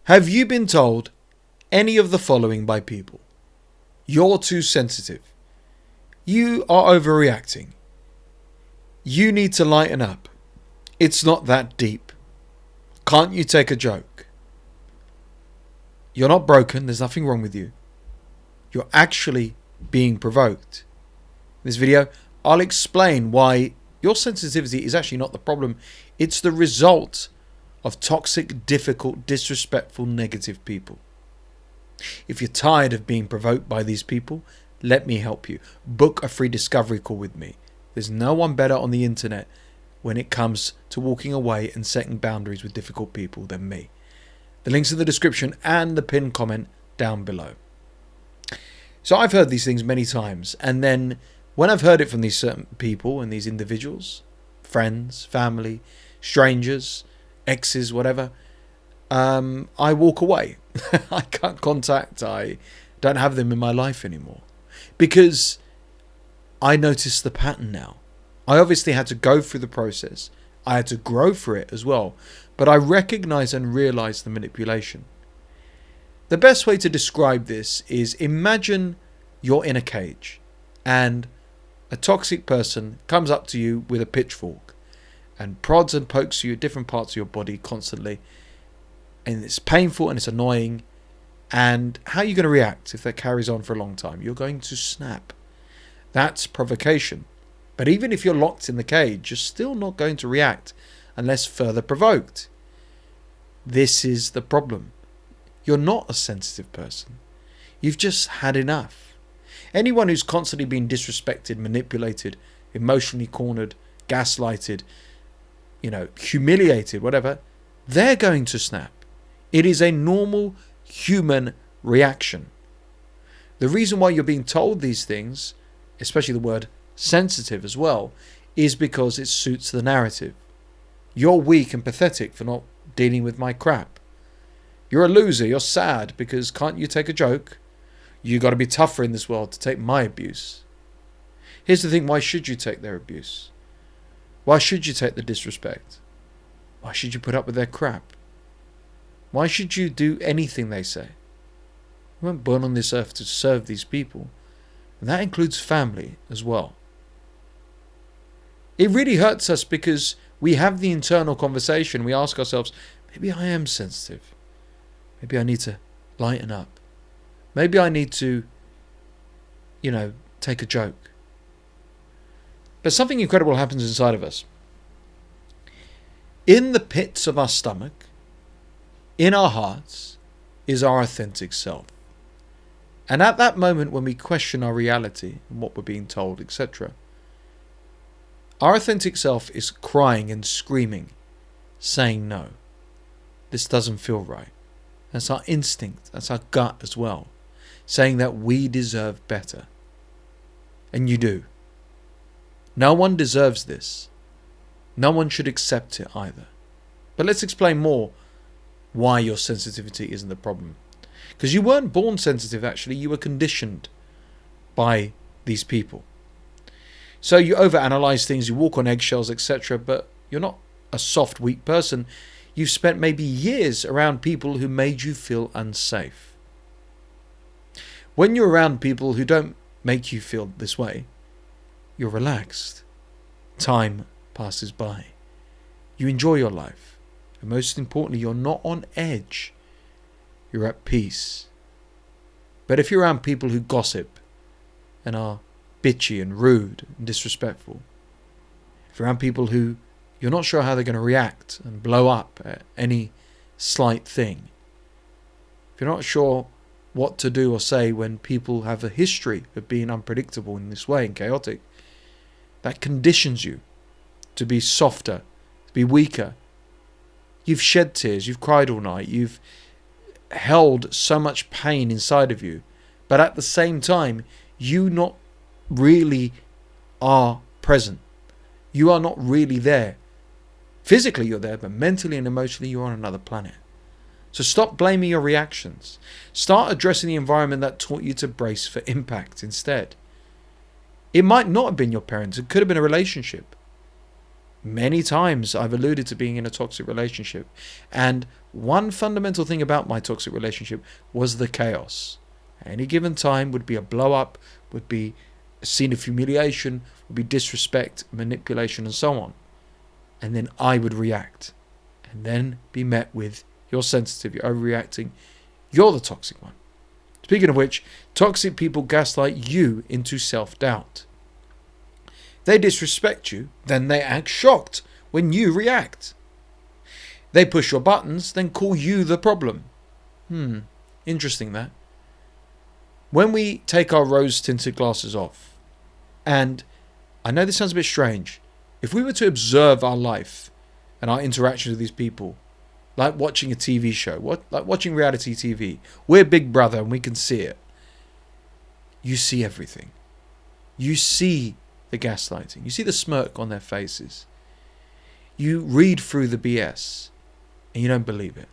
Have you been told any of the following by people? You're too sensitive. You are overreacting. You need to lighten up. It's not that deep. Can't you take a joke? You're not broken. There's nothing wrong with you. You're actually being provoked. In this video, I'll explain why your sensitivity is actually not the problem. It's the result of toxic, difficult, disrespectful, negative people. If you're tired of being provoked by these people, let me help you. Book a free discovery call with me. There's no one better on the internet when it comes to walking away and setting boundaries with difficult people than me. The link's in the description and the pinned comment down below. So I've heard these things many times, and then when I've heard it from these certain people and these individuals, friends, family, strangers, exes, whatever, I walk away. I can't contact, I don't have them in my life anymore. Because I noticed the pattern now. I obviously had to go through the process. I had to grow through it as well. But I recognize and realize the manipulation. The best way to describe this is, imagine you're in a cage and a toxic person comes up to you with a pitchfork and prods and pokes you at different parts of your body constantly. And it's painful and it's annoying. And how are you going to react if that carries on for a long time? You're going to snap. That's provocation. But even if you're locked in the cage, you're still not going to react unless further provoked. This is the problem. You're not a sensitive person. You've just had enough. Anyone who's constantly been disrespected, manipulated, emotionally cornered, gaslighted, humiliated, whatever, they're going to snap. It is a normal human reaction. The reason why you're being told these things, especially the word sensitive as well, is because it suits the narrative. You're weak and pathetic for not dealing with my crap. You're a loser, you're sad because can't you take a joke? You got to be tougher in this world to take my abuse. Here's the thing, why should you take their abuse? Why should you take the disrespect? Why should you put up with their crap? Why should you do anything they say? You weren't born on this earth to serve these people. And that includes family as well. It really hurts us because we have the internal conversation. We ask ourselves, maybe I am sensitive. Maybe I need to lighten up. Maybe I need to, take a joke. But something incredible happens inside of us. In the pits of our stomach, in our hearts, is our authentic self. And at that moment when we question our reality and what we're being told, etc., our authentic self is crying and screaming, saying no. This doesn't feel right. That's our instinct. That's our gut as well. Saying that we deserve better. And you do. No one deserves this. No one should accept it either. But let's explain more why your sensitivity isn't the problem. Because you weren't born sensitive, actually. You were conditioned by these people. So you overanalyze things, you walk on eggshells, etc. But you're not a soft, weak person. You've spent maybe years around people who made you feel unsafe. When you're around people who don't make you feel this way, you're relaxed. Time passes by. You enjoy your life. And most importantly, you're not on edge. You're at peace. But if you're around people who gossip and are bitchy and rude and disrespectful, if you're around people who you're not sure how they're going to react and blow up at any slight thing, if you're not sure what to do or say when people have a history of being unpredictable in this way and chaotic, that conditions you to be softer, to be weaker. You've shed tears, you've cried all night, you've held so much pain inside of you, but at the same time, you not really are present. You are not really there. Physically you're there, but mentally and emotionally you're on another planet. So stop blaming your reactions. Start addressing the environment that taught you to brace for impact instead. It might not have been your parents. It could have been a relationship. Many times I've alluded to being in a toxic relationship. And one fundamental thing about my toxic relationship was the chaos. At any given time would be a blow up, would be a scene of humiliation, would be disrespect, manipulation, and so on. And then I would react. And then be met with, you're sensitive, you're overreacting, you're the toxic one. Speaking of which, toxic people gaslight you into self-doubt. They disrespect you, then they act shocked when you react. They push your buttons, then call you the problem. Interesting that. When we take our rose-tinted glasses off, and I know this sounds a bit strange, if we were to observe our life and our interactions with these people, like watching a TV show, like watching reality TV, we're Big Brother and we can see it. You see everything. You see the gaslighting. You see the smirk on their faces. You read through the BS and you don't believe it.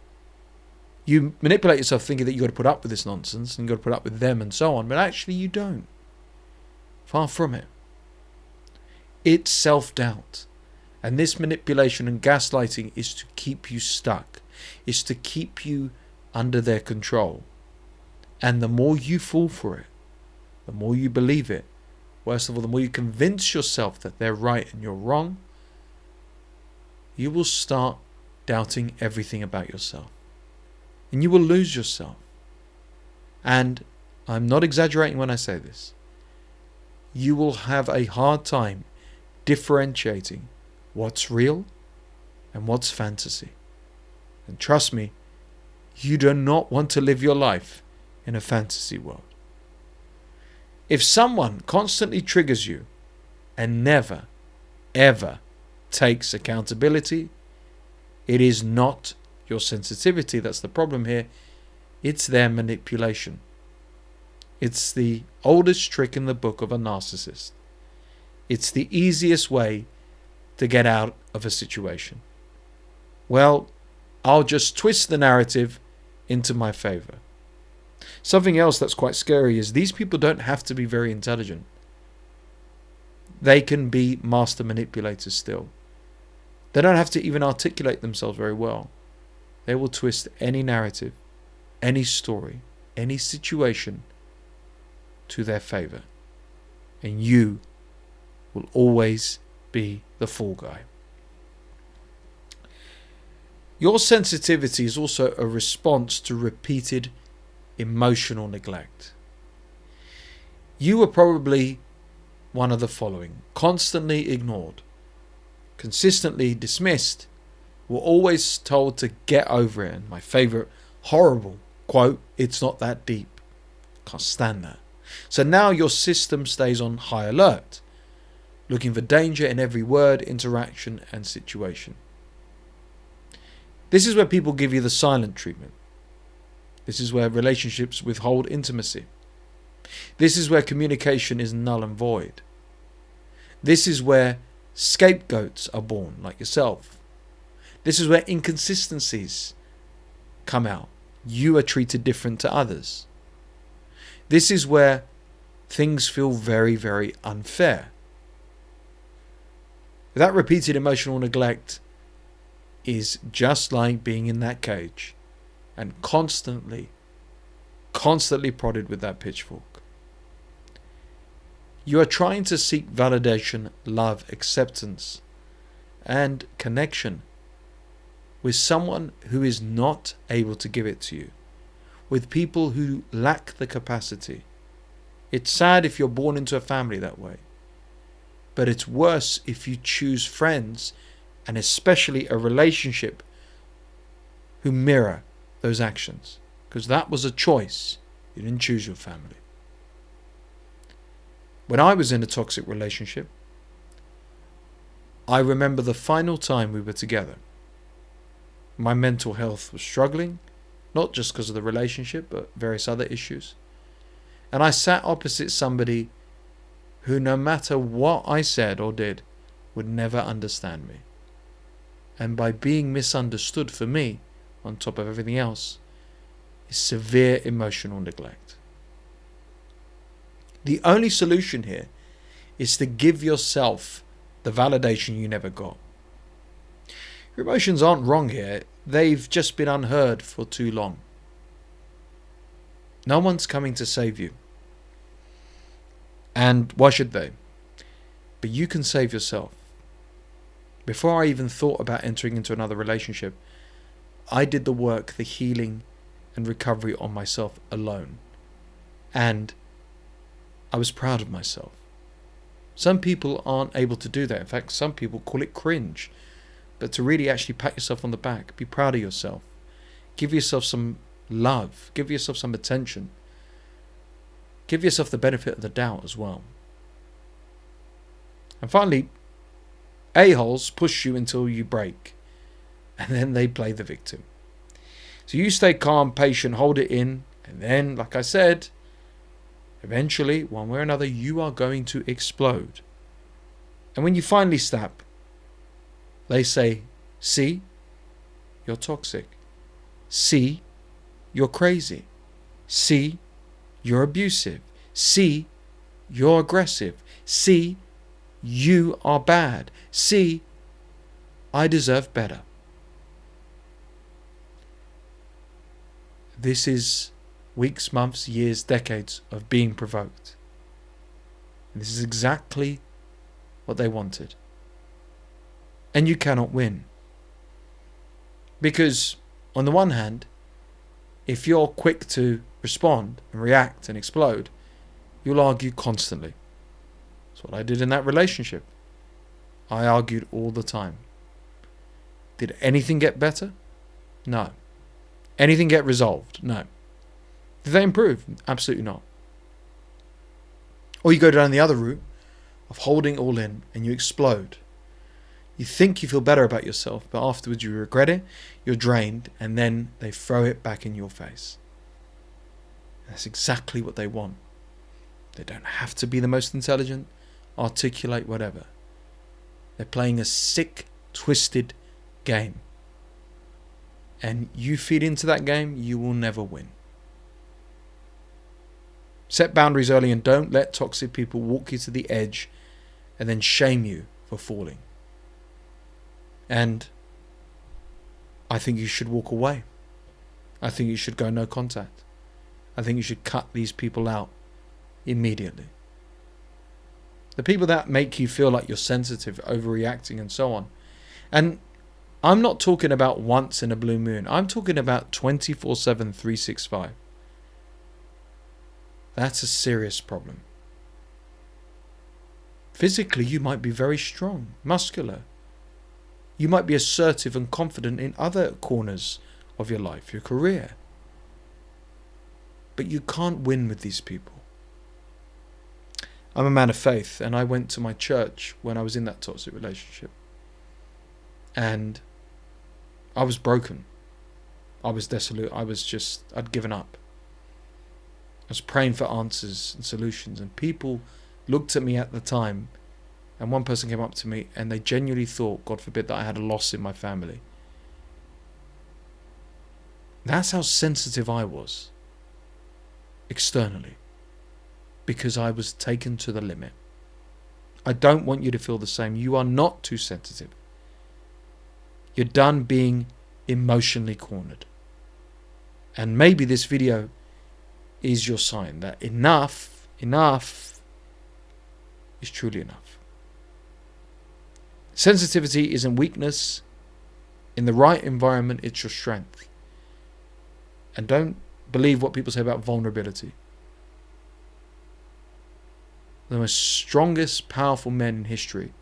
You manipulate yourself thinking that you've got to put up with this nonsense and you've got to put up with them and so on, but actually you don't. Far from it. It's self-doubt. And this manipulation and gaslighting is to keep you stuck. It's to keep you under their control. And the more you fall for it, the more you believe it, worst of all, the more you convince yourself that they're right and you're wrong, you will start doubting everything about yourself. And you will lose yourself. And I'm not exaggerating when I say this. You will have a hard time differentiating what's real and what's fantasy. And trust me, you do not want to live your life in a fantasy world. If someone constantly triggers you and never, ever takes accountability, it is not your sensitivity that's the problem here. It's their manipulation. It's the oldest trick in the book of a narcissist. It's the easiest way to get out of a situation. Well, I'll just twist the narrative into my favor. Something else that's quite scary is these people don't have to be very intelligent. They can be master manipulators still. They don't have to even articulate themselves very well. They will twist any narrative, any story, any situation to their favor. And you will always be the fall guy. Your sensitivity is also a response to repeated emotional neglect. You were probably one of the following: constantly ignored, consistently dismissed, were always told to get over it, and my favorite horrible quote, "It's not that deep." Can't stand that. So now your system stays on high alert, looking for danger in every word, interaction, and situation. This is where people give you the silent treatment. This is where relationships withhold intimacy. This is where communication is null and void. This is where scapegoats are born, like yourself. This is where inconsistencies come out. You are treated different to others. This is where things feel very, very unfair. That repeated emotional neglect is just like being in that cage and constantly prodded with that pitchfork. You are trying to seek validation, love, acceptance, and connection with someone who is not able to give it to you, with people who lack the capacity. It's sad if you're born into a family that way, but it's worse if you choose friends, and especially a relationship, who mirror those actions, because that was a choice. You didn't choose your family. When I was in a toxic relationship, I remember the final time we were together. My mental health was struggling, not just because of the relationship, but various other issues. And I sat opposite somebody who, no matter what I said or did, would never understand me. And by being misunderstood for me, on top of everything else, is severe emotional neglect. The only solution here is to give yourself the validation you never got. Your emotions aren't wrong here. They've just been unheard for too long. No one's coming to save you. And why should they? But you can save yourself. Before I even thought about entering into another relationship, I did the work, the healing and recovery on myself alone. And I was proud of myself. Some people aren't able to do that. In fact, some people call it cringe. But to really actually pat yourself on the back, be proud of yourself. Give yourself some love. Give yourself some attention. Give yourself the benefit of the doubt as well. And finally, a-holes push you until you break. And then they play the victim. So you stay calm, patient, hold it in. And then, like I said, eventually, one way or another, you are going to explode. And when you finally snap, they say, see, you're toxic. See, you're crazy. See, you're abusive. See, you're aggressive. See, you are bad. See, I deserve better. This is weeks, months, years, decades of being provoked. And this is exactly what they wanted. And you cannot win. Because, on the one hand, if you're quick to respond and react and explode, you'll argue constantly. That's what I did in that relationship. I argued all the time. Did anything get better? No. Anything get resolved? No. Did they improve? Absolutely not. Or you go down the other route of holding it all in and you explode. You think you feel better about yourself, but afterwards you regret it, you're drained, and then they throw it back in your face. That's exactly what they want. They don't have to be the most intelligent, articulate, whatever. They're playing a sick, twisted game. And you feed into that game, you will never win. Set boundaries early and don't let toxic people walk you to the edge and then shame you for falling. And I think you should walk away. I think you should go no contact. I think you should cut these people out immediately. The people that make you feel like you're sensitive, overreacting and so on. And I'm not talking about once in a blue moon. I'm talking about 24/7, 365. That's a serious problem. Physically, you might be very strong, muscular. You might be assertive and confident in other corners of your life, your career. But you can't win with these people. I'm a man of faith, and I went to my church when I was in that toxic relationship. And I was broken. I was desolate. I'd given up. I was praying for answers and solutions, and people looked at me at the time, and one person came up to me and they genuinely thought, God forbid, that I had a loss in my family. That's how sensitive I was externally, because I was taken to the limit. I don't want you to feel the same. You are not too sensitive. You're done being emotionally cornered. And maybe this video is your sign that enough is truly enough. Sensitivity isn't weakness. In the right environment, it's your strength. And don't believe what people say about vulnerability. The most strongest, powerful men in history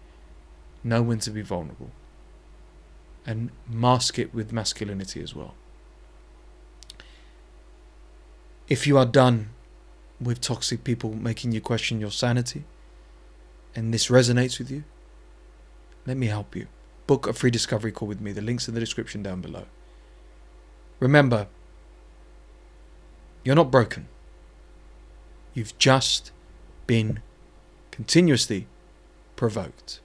know when to be vulnerable. And mask it with masculinity as well. If you are done with toxic people making you question your sanity, and this resonates with you, let me help you. Book a free discovery call with me. The link's in the description down below. Remember, you're not broken. You've just been continuously provoked.